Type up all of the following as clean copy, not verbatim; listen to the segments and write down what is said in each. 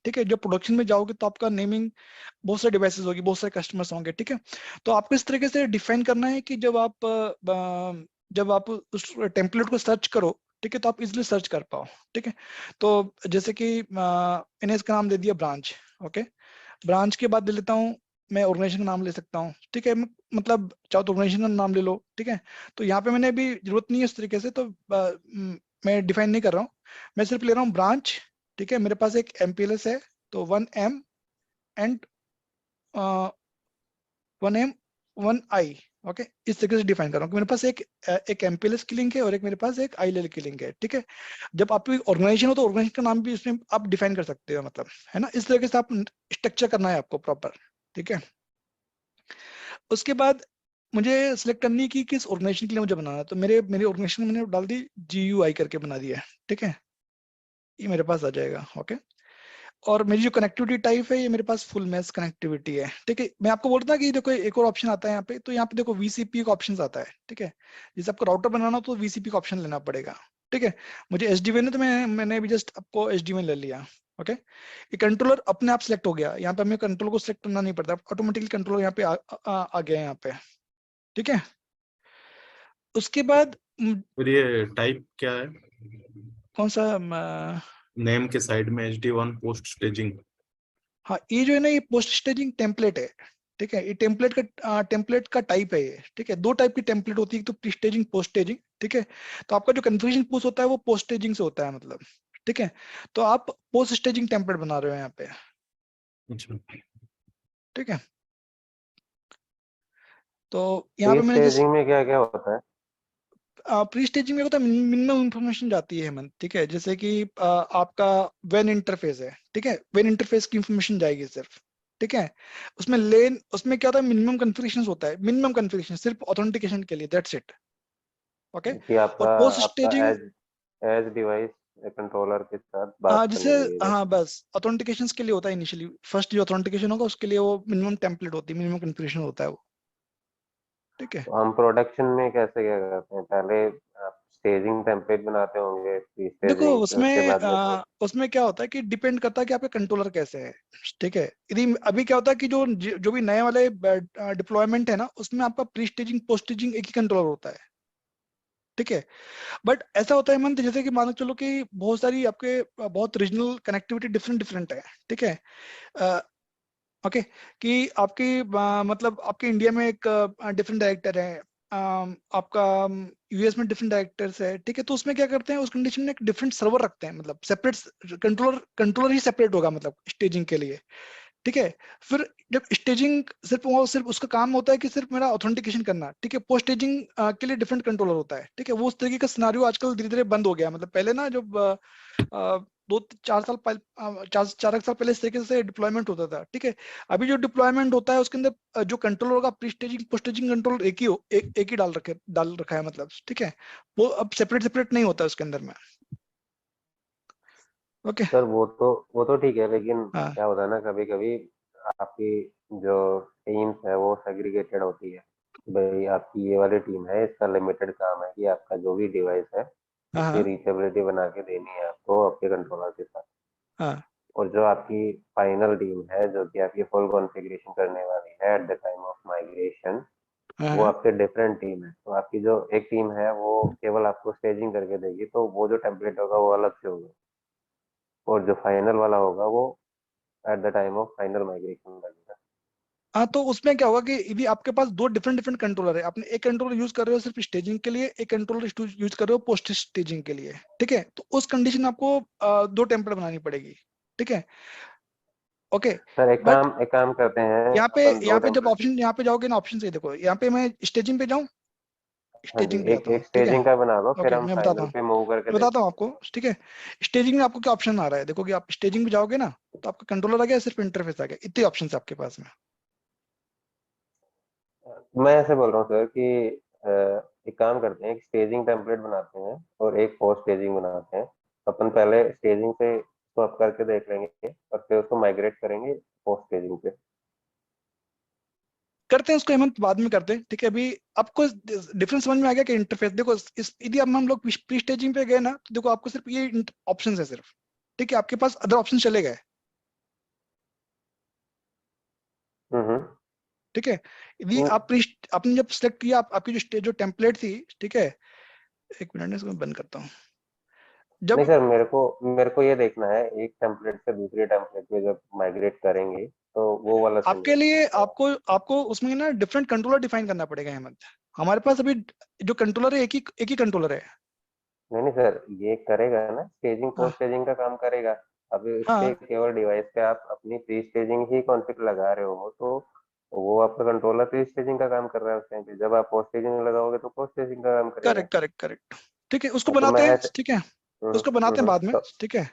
ठीक है। जब प्रोडक्शन में जाओगे तो आपका नेमिंग बहुत सारे डिवाइसेस होगी, बहुत सारे कस्टमर्स होंगे, ठीक है। तो आपको इस तरीके से डिफाइन करना है कि जब आप उस टेम्पलेट को सर्च करो, ठीक है, तो आप इजिली सर्च कर पाओ, ठीक है। तो जैसे कि मैंने इसका नाम दे दिया ब्रांच। ओके, ब्रांच के बाद ले लेता हूँ मैं ऑर्गेनाइजेशन का नाम ले सकता हूँ, ठीक है। मतलब चाहो तो ऑर्गेनाइजेशन का नाम ले लो, ठीक है। तो यहाँ पे मैंने अभी जरूरत नहीं है इस तरीके से, तो मैं डिफाइन नहीं कर रहा हूँ, मैं सिर्फ ले रहा हूँ ब्रांच, ठीक है। मेरे पास एक MPLS है, तो 1M and 1M 1I। Okay, इस तरीके से डिफाइन कर रहा हूँ कि मेरे पास एक MPLS की लिंक है और एक मेरे पास एक ILL की लिंक है, ठीक है। जब आपकी ऑर्गेनाइजेशन हो तो ऑर्गेनाइजेशन का नाम भी इसमें आप डिफाइन कर सकते हो, मतलब, है ना। इस तरीके से आप स्ट्रक्चर करना है आपको प्रॉपर, ठीक है। उसके बाद मुझे सिलेक्ट करनी है कि किस ऑर्गेनाइजेशन के लिए मुझे बनाना है। तो मेरी ऑर्गेनाइजेशन मैंने डाल दी GUI करके बना दिया है, ठीक है। ये मेरे पास आ जाएगा। ओके, और मेरी जो कनेक्टिविटी टाइप है ये मेरे पास फुल मैश कनेक्टिविटी है, ठीक है। मैं आपको बोलता कि देखो एक और ऑप्शन आता है यहाँ पे, तो यहाँ पे देखो VCP का ऑप्शन आता है, ठीक है। जैसे आपको राउटर बनाना हो तो VCP का ऑप्शन लेना पड़ेगा, ठीक है। मुझे SDWAN है तो मैंने भी जस्ट आपको SDWAN ले लिया। ओके, ये कंट्रोलर अपने आप सिलेक्ट हो गया, यहाँ पे हमें कंट्रोल को सिलेक्ट करना नहीं पड़ता, ऑटोमेटिकली कंट्रोलर यहाँ पे आ गया यहाँ पे, ठीक है। उसके बाद फिर ये टाइप क्या है? कौन सा नेम के साइड में HD1 पोस्ट स्टेजिंग। हाँ, ये जो है ना, ये पोस्ट स्टेजिंग टेम्पलेट है, ठीक है। ये टेम्पलेट का टाइप है ये, ठीक है। दो टाइप की टेम्पलेट होती है, एक तो प्री स्टेजिंग, पोस्ट स्टेजिंग, ठीक है। तो आपका जो कन्फिग्रेशन पुश होता है वो पोस्ट स्टेजिंग से होता है, मतलब, ठीक है। तो आप पोस्ट स्टेजिंग टेम्पलेट बना रहे हो यहाँ पे, अच्छा, ठीक है। तो यहाँ प्री पे मैंने जैसे स्टेजिंग में क्या क्या होता है? प्री स्टेजिंग में होता है मिनिमम इंफॉर्मेशन जाती है हेमंत, ठीक है। जैसे कि आपका वेन इंटरफेस है, ठीक है, वेन इंटरफेस की इंफॉर्मेशन जाएगी सिर्फ, ठीक है। उसमें क्या होता है, मिनिमम कॉन्फ़िगरेशन होता है, मिनिमम कॉन्फ़िगरेशन सिर्फ ऑथेंटिकेशन के लिए, दैट्स इट। ओके, कि और आपका पोस्ट आपका staging, edge edge device controller के साथ बात जैसे, करने के लिए बस। हाँ, बस ऑथेंटिकेशन के लिए होता है इनिशियली, फर्स्ट जो ऑथेंटिकेशन होगा उसके लिए वो मिनिमम टेम्पलेट होती है, मिनिमम कॉन्फ़िगरेशन होता है वो, ठीक है। तो हम प्रोडक्शन में कैसे क्या करते हैं? पहले आप स्टेजिंग टेम्पलेट बनाते होंगे, प्री देखो स्टेजिंग, फिर उसके बाद में उसमें क्या होता है कि डिपेंड करता है कि आपके कंट्रोलर कैसे है, ठीक है। यदि अभी क्या होता है कि जो जो भी नए वाले डिप्लॉयमेंट है ना, उसमें आपका प्री स्टेजिंग पोस्ट स्टेजिंग एक ही कंट्रोलर होता है, ठीक है। बट ऐसा होता है मंथ, जैसे कि मान के चलो कि बहुत सारी आपके बहुत रीजनल कनेक्टिविटी डिफरेंट डिफरेंट है, ठीक है। ओके, कि आपकी मतलब आपके इंडिया में एक डिफरेंट डायरेक्टर है, आपका US में डिफरेंट डायरेक्टर्स है, ठीक है। तो उसमें क्या करते हैं, उस कंडीशन में एक डिफरेंट सर्वर रखते हैं, मतलब सेपरेट कंट्रोलर ही सेपरेट होगा, मतलब स्टेजिंग के लिए, ठीक है। फिर जब स्टेजिंग सिर्फ उसका काम होता है कि सिर्फ मेरा ऑथेंटिकेशन करना, ठीक है। पोस्ट स्टेजिंग के लिए डिफरेंट कंट्रोलर होता है, ठीक है। वो उस तरीके का सिनारियो आजकल धीरे धीरे बंद हो गया, मतलब पहले ना जब 2-4 साल पहले, 4 साल पहले इस तरीके से डिप्लॉयमेंट होता था, ठीक है। अभी जो डिप्लॉयमेंट होता है उसके अंदर जो कंट्रोलर होगा, pre staging post staging controller एक ही डाल रखा है, मतलब, ठीक है। वो अब सेपरेट सेपरेट नहीं होता उसके अंदर में। ओके, सर वो तो ठीक है, लेकिन हाँ, क्या होता है ना, कभी कभी आपकी जो टीम्स है वो सेग्रीगेटेड होती है। भाई आपकी ये वाली टीम है, इसका लिमिटेड काम है कि आपका जो भी डिवाइस है हाँ, उसकी हाँ, रीचेबिलिटी बना के देनी है आपको आपके कंट्रोलर के साथ। हाँ, और जो आपकी फाइनल टीम है जो कि आपकी फुल कॉन्फ़िगरेशन करने वाली है at the time of migration, हाँ, वो हाँ। आपके डिफरेंट टीम है। तो आपकी जो एक टीम है वो केवल आपको स्टेजिंग करके देगी, तो वो जो टेम्पलेट होगा वो अलग से होगा, और जो फाइनल वाला होगा वो at the time of final migration लगेगा। हाँ, तो उसमें क्या होगा कि यदि आपके पास दो डिफरेंट डिफरेंट कंट्रोलर है, आपने एक कंट्रोलर यूज कर रहे हो सिर्फ स्टेजिंग के लिए, एक कंट्रोलर यूज कर रहे हो पोस्ट स्टेजिंग के लिए, ठीक है। तो उस कंडीशन में आपको दो टेम्पलेट बनानी पड़ेगी, ठीक है। ओके, सर बट एक काम करते हैं, यहाँ पे अपन दो यहाँ पे जब टेम्पलेट। ऑप्शन, यहाँ पे जाओगे ना, ऑप्शन से देखो, यहाँ पे मैं स्टेजिंग पे जाऊँ, हाँ जी, स्टेजिंग पे एक जाता हूँ, एक ठीक है। स्टेजिंग का बना लो, फिर ओके, हम मैं बताता फाइनल हूँ, पे मूव करके बताता हूँ देखते आपको, ठीक है। स्टेजिंग में आपको क्या ऑप्शन आ रहा है, देखो कि आप स्टेजिंग पे जाओगे ना, तो आपका कंट्रोलर आ गया, सिर्फ इंटरफेस आ गया, इतने ऑप्शन है आपके पास में। हैं। मैं ऐसे बोल रहा हूँ सर कि अ, एक काम करते हैं, एक स्टेजिंग टेम्पलेट बनाते हैं और एक पोस्ट स्टेजिंग बनाते हैं। अपन पहले स्टेजिंग पे स्वैप करके देख लेंगे और फिर उसको माइग्रेट करेंगे पोस्ट स्टेजिंग पे। करते हैं उसको हेमंत, बाद में करते हैं, ठीक है। अभी आपको डिफरेंस समझ में आ गया कि इंटरफेस देखो, इस यदि अब हम लोग प्री स्टेजिंग पे गए ना, तो देखो आपको सिर्फ ये ऑप्शन है सिर्फ, ठीक है। आपके पास अदर ऑप्शन चले गए, ठीक है। यदि आप आपने जब सिलेक्ट किया, आपकी जो टेम्पलेट थी, ठीक है, एक मिनट इसको मैं बंद करता हूँ। नहीं जब सर, मेरे को ये देखना है एक टेम्पलेट से दूसरे टेम्पलेट में जब माइग्रेट करेंगे तो वो वाला सीन आपके लिए आपको उसमें ना डिफरेंट कंट्रोलर डिफाइन करना पड़ेगा हेमंत। हमारे पास अभी जो कंट्रोलर है एक ही कंट्रोलर है। नहीं सर, ये करेगा ना, स्टेजिंग हाँ पोस्ट स्टेजिंग का काम करेगा। अब इस पे हाँ केवल डिवाइस पे आप अपनी प्री स्टेजिंग ही कॉन्फ़िग लगा रहे हो, तो वो आपका कंट्रोलर प्री स्टेजिंग का काम कर रहा है उस टाइम पे। जब आप पोस्ट स्टेजिंग लगाओगे तो पोस्ट स्टेजिंग का काम करेगा। Correct correct correct. ठीक है, उसको हाँ, तो मैं बनाते हैं, ऐसे ठीक है, उसको बनाते हैं बाद में, तो ठीक है,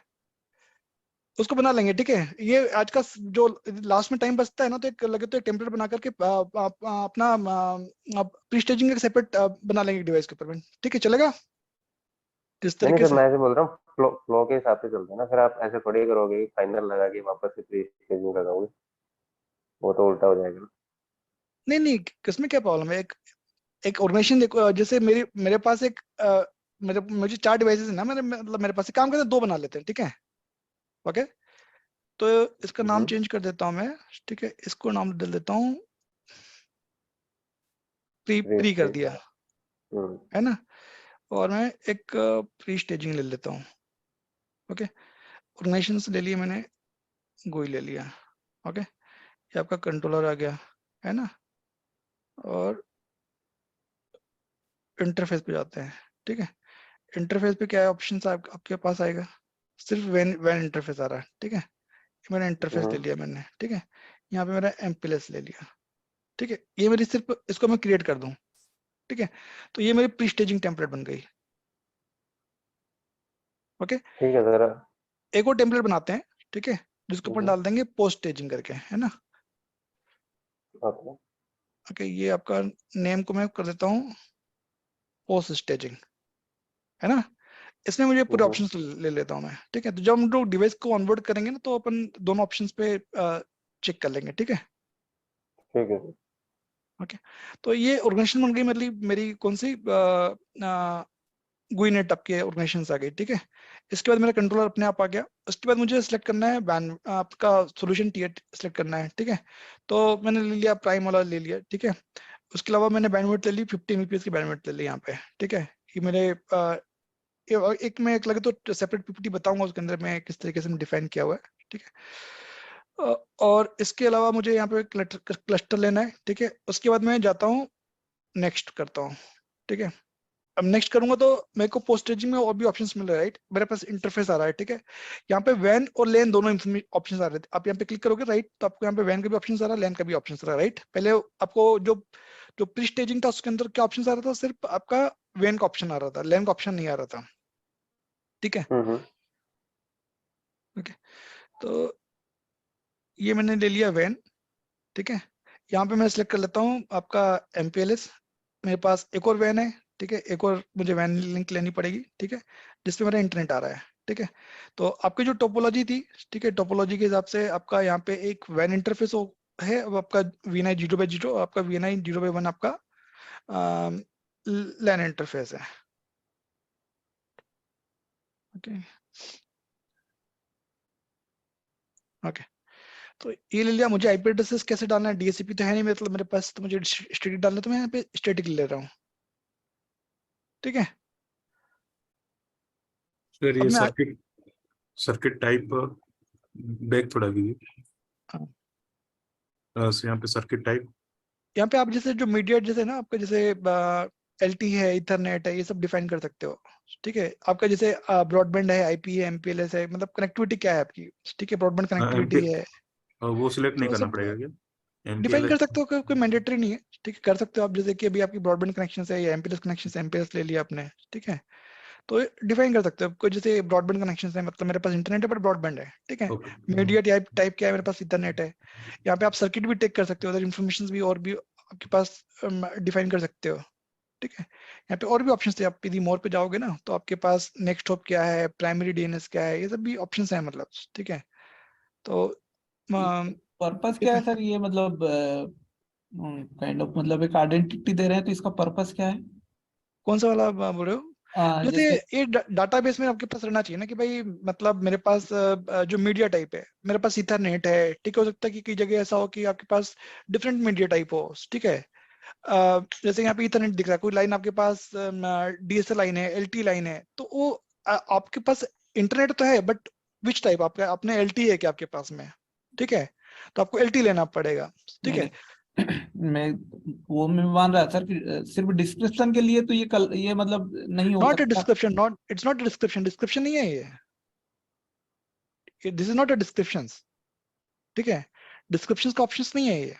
उसको बना लेंगे। ठीक है, ये आज का जो लास्ट में टाइम बचता है ना, तो एक लगे तो एक टेम्पलेट बना करके अपना प्री स्टेजिंग एक सेपरेट बना लेंगे डिवाइस के ऊपर में। ठीक है, चलेगा इस नहीं तरीके सर, से। मैं ऐसे बोल रहा हूँ फ्लो के हिसाब से चलते हैं ना। फिर आप ऐसे थोड़ी करोगे कि फाइनल लगा के वापस से प्री स्टेजिंग लगाओगे, वो तो उल्टा हो जाएगा। नहीं नहीं, किसमें क्या प्रॉब्लम है? एक ऑर्गेनाइजेशन देखो, जैसे मेरे पास एक मुझे 4 डिवाइसेस है ना, मतलब मेरे पास एक काम करते हैं, 2 बना लेते हैं, ठीक है, ओके। तो इसका नाम चेंज कर देता हूँ मैं, ठीक है, इसको नाम दे देता हूँ प्री प्री प्री कर दिया, स्टेजिंग। हम्म है ना। और मैं एक प्री स्टेजिंग ले लेता हूँ, ओके। ऑर्गेनाइजेशन से ले लिया मैंने, गोई ले लिया, ओके। ये आपका कंट्रोलर आ गया, है ना। और इंटरफेस पे जाते हैं, ठीक है। इंटरफेस पे क्या ऑप्शन आपके पास आएगा? सिर्फ वैन वैन इंटरफेस आ रहा है, ठीक है। मैंने इंटरफेस ले हम्म लिया मैंने, ठीक है। यहाँ पे मेरा एमपीएलएस ले लिया, ठीक है। ये मेरी सिर्फ इसको मैं क्रिएट कर दूं, ठीक है। तो ये मेरी प्री स्टेजिंग टेम्पलेट बन गई, ओके। ठीक है सर। एक और टेम्पलेट बनाते हैं, ठीक है, जिसके ऊपर हम्म डाल देंगे पोस्ट स्टेजिंग करके, है ना। ओके। ओके, ये आपका नेम को मैं कर देता हूँ पोस्ट स्टेजिंग, है ना। इसमें मुझे पूरे हम्म ऑप्शंस ले लेता हूँ मैं, ठीक है। तो जब हम लोग डिवाइस को ऑनबोर्ड करेंगे ना, तो अपन दोनों ऑप्शंस पे चेक कर लेंगे, ठीक है। ठीक है सर। ओके, तो ये ऑर्गेनाइजेशन बन गई, मतलब मेरी कौन सी गुईनेट आपके ऑर्गेनाइजेशन आ गई, ठीक है। इसके बाद मेरा कंट्रोलर अपने आप आ गया। उसके बाद मुझे सिलेक्ट करना है बैन आपका सोल्यूशन टीयर सिलेक्ट करना है, ठीक है। तो मैंने ले लिया प्राइम वाला ले लिया, ठीक है। उसके अलावा मैंने बैंडविड्थ ले ली 50 Mbps की बैंडविड्थ ले ली यहाँ पे, ठीक है। ये मेरे एक मैं एक लगे तो सेपरेट पीपीटी बताऊंगा उसके अंदर मैं किस तरीके से डिफाइन किया हुआ है, ठीक है। और इसके अलावा मुझे यहाँ पे क्लस्टर लेना है, ठीक है। उसके बाद मैं जाता हूँ नेक्स्ट करता हूँ, ठीक है। अब नेक्स्ट करूंगा तो मेरे को पोस्ट स्टेजिंग में और भी ऑप्शंस मिल रहे हैं, राइट। मेरे पास इंटरफेस आ रहा है, ठीक है। यहाँ पे वैन और लेन दोनों ऑप्शंस आ रहे थे। आप यहाँ पे क्लिक करोगे, राइट, तो आपको यहाँ पे वैन का भी ऑप्शन आ रहा है, लेन का भी ऑप्शन आ रहा है, राइट। पहले आपको जो जो प्री स्टेजिंग था उसके अंदर क्या ऑप्शन आ रहा था? सिर्फ आपका वैन का ऑप्शन आ रहा था, लेन का ऑप्शन नहीं आ रहा था, ठीक है, हम्म ओके। तो ये मैंने ले लिया वैन, ठीक है। यहाँ पे मैं सिलेक्ट कर लेता हूँ आपका एमपीएलएस। मेरे पास एक और वैन है, ठीक है, एक और मुझे वैन लिंक लेनी पड़ेगी, ठीक है, जिसपे मेरा इंटरनेट आ रहा है, ठीक है। तो आपकी जो टोपोलॉजी थी, ठीक है, टोपोलॉजी के हिसाब से आपका यहाँ पे एक वैन इंटरफेस है। अब आपका वीएनआई 0/0, आपका वीएनआई 0/1 आपका लैन इंटरफेस है, ओके ओके। तो ये ले लिया। मुझे आईपी एड्रेसेस कैसे डालना है? डीएससीपी तो है नहीं मतलब मेरे पास, तो मुझे स्टैटिक डालना है, तो मैं यहाँ पे स्टैटिक ले रहा हूँ, ठीक है। सर अब ये मैं सर्किट सर्किट टाइप बैक थोड़ा कीजिए। हाँ, यहाँ पे सर्किट टाइप। यहाँ पे आप जैसे जो मीडिया जैसे ना आपका जैसे एलटी है, इथरनेट है, ये सब डिफाइन कर सकते हो, ठीक है। आपका जैसे ब्रॉडबैंड है, आईपी है, एमपीएलएस है, मतलब कनेक्टिविटी क्या है आपकी, ठीक है, ब्रॉडबैंड एमपी कनेक्टिविटी है, वो सिलेक्ट नहीं तो करना सब पड़ेगा क्या? डिफाइन कर एमपीएलएस। सकते हो, कोई मैंडेटरी नहीं है, ठीक है। कर सकते हो आप, जैसे कि अभी आपकी ब्रॉडबैंड कनेक्शन है या एमपीएलएस कनेक्शन है, एमपीएलएस ले लिया आपने, ठीक है। तो डिफाइन कर सकते हो कोई, जैसे ब्रॉडबैंड कनेक्शन है, मतलब मेरे पास इंटरनेट है पर ब्रॉडबैंड है, ठीक है। ओके। मीडिया टाइप टाइप क्या है? मेरे पास इथरनेट है। यहाँ पे आप सर्किट भी टेक कर सकते हो, अदर इन्फॉर्मेशन भी और भी आपके पास डिफाइन कर सकते हो, ठीक है। यहाँ पे और भी ऑप्शंस थे। आप यदि मोर पे जाओगे ना, तो आपके पास नेक्स्ट हॉप क्या है, प्राइमरी डीएनएस क्या है, ये सब भी ऑप्शंस हैं, मतलब, ठीक है। तो पर्पस क्या है सर ये, मतलब काइंड ऑफ मतलब एक आइडेंटिटी दे रहे हैं, तो इसका पर्पस क्या है? कौन सा वाला बोल रहे हो? जैसे जैसे ये डाटाबेस में आपके पास रहना चाहिए ना कि भाई मतलब मेरे पास जो मीडिया टाइप है, मेरे पास इथरनेट है, ठीक है। हो सकता है कि कई जगह ऐसा हो कि आपके पास डिफरेंट मीडिया टाइप हो, ठीक है। जैसे यहाँ पे इथरनेट दिख रहा है, कोई लाइन आपके पास डीएसएल लाइन है, एलटी लाइन है, तो वो आपके पास इंटरनेट तो है, बट विच टाइप आपका अपने एलटी है क्या आपके पास में, ठीक है। तो आपको एलटी लेना पड़ेगा, ठीक नहीं है। नहीं मैं मान रहा सर कि सिर्फ डिस्क्रिप्शन के लिए तो ये मतलब नहीं हो नॉट ए सकता। Description, not it's not description, description नहीं है ये, this is not a description, ठीक है। डिस्क्रिप्शन का ऑप्शन नहीं है ये,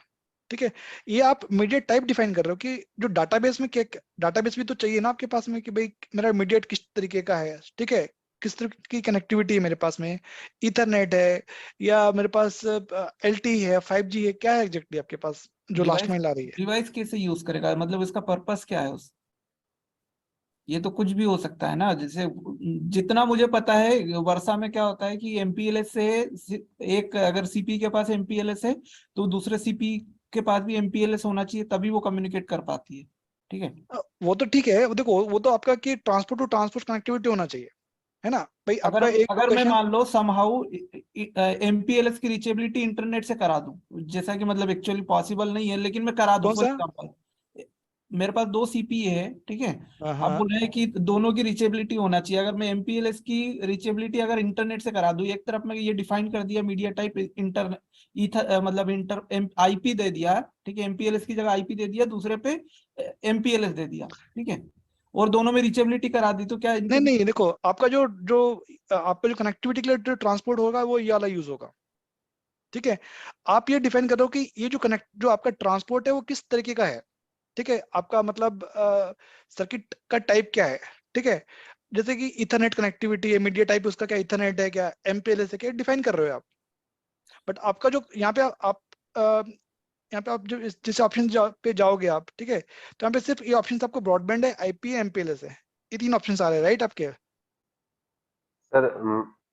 ठीक है। ये आप मीडिया टाइप डिफाइन कर रहे हो कि जो डाटाबेस में क्या, डाटाबेस भी तो चाहिए ना आपके पास में कि भाई मेरा मीडिएट किस तरीके का है, ठीक है। किस तरह की कनेक्टिविटी है मेरे पास में, ईथरनेट है या मेरे पास एलटी है, 5G है, क्या है एग्जैक्टली आपके पास जो लास्ट डिवाइस माइल आ रही है। डिवाइस कैसे यूज करेगा, मतलब इसका पर्पस क्या है उस, ये तो कुछ भी हो सकता है ना। जैसे जितना मुझे पता है वर्षा में क्या होता है कि एमपीएलएस से एक अगर सीपी के पास एमपीएलएस है तो दूसरे सीपी के पास भी एमपीएलएस होना चाहिए, तभी वो कम्युनिकेट कर पाती है, ठीक है। वो तो ठीक है, वो देखो वो तो आपका कि ट्रांसपोर्ट टू ट्रांसपोर्ट कनेक्टिविटी होना चाहिए, है ना भाई। अगर आपका एक अगर मैं लोकेशन, मान लो समहाउ एमपीएलएस की रीचेबिलिटी इंटरनेट से करा दूं, जैसा कि मतलब एक्चुअली पॉसिबल नहीं है लेकिन मैं करा दूं कौन फॉर सा? एग्जांपल, मेरे पास दो सीपी है, ठीक है। हाँ आप हाँ बोल रहे हैं कि दोनों की रीचेबिलिटी होना चाहिए। अगर मैं एमपीएलएस की रीचेबिलिटी अगर इंटरनेट से करा दूं, एक तरफ मैं ये डिफाइन कर दिया मीडिया टाइप इंटर ईथर मतलब इंटर आईपी दे दिया, ठीक है। एमपीएलएस की जगह आईपी दे दिया, दूसरे पे एमपीएलएस दे दिया, ठीक है, और दोनों में रीचेबिलिटी करा दी, तो क्या इनके नहीं नहीं, देखो आपका जो जो आपका जो कनेक्टिविटी के लिए जो ट्रांसपोर्ट होगा वो ये वाला यूज होगा, ठीक है। आप ये डिफाइन करो कि ये जो कनेक्ट जो आपका ट्रांसपोर्ट है वो किस तरीके का है, ठीक है। आपका मतलब सर्किट का टाइप क्या है, ठीक है। जैसे कि इथरनेट कनेक्टिविटी है, मीडिया टाइप उसका क्या, इथरनेट है क्या, एमपीएलएस है क्या, डिफाइन कर रहे हो आप। बट आपका जो यहाँ पे आप यहाँ पे आप जो जिस ऑप्शन पे जाओगे आप, ठीक है, तो यहाँ पे सिर्फ ये ऑप्शन आपको ब्रॉडबैंड है, आईपी है, एमपीएलएस है, ये तीन ऑप्शन आ रहे हैं राइट आपके। सर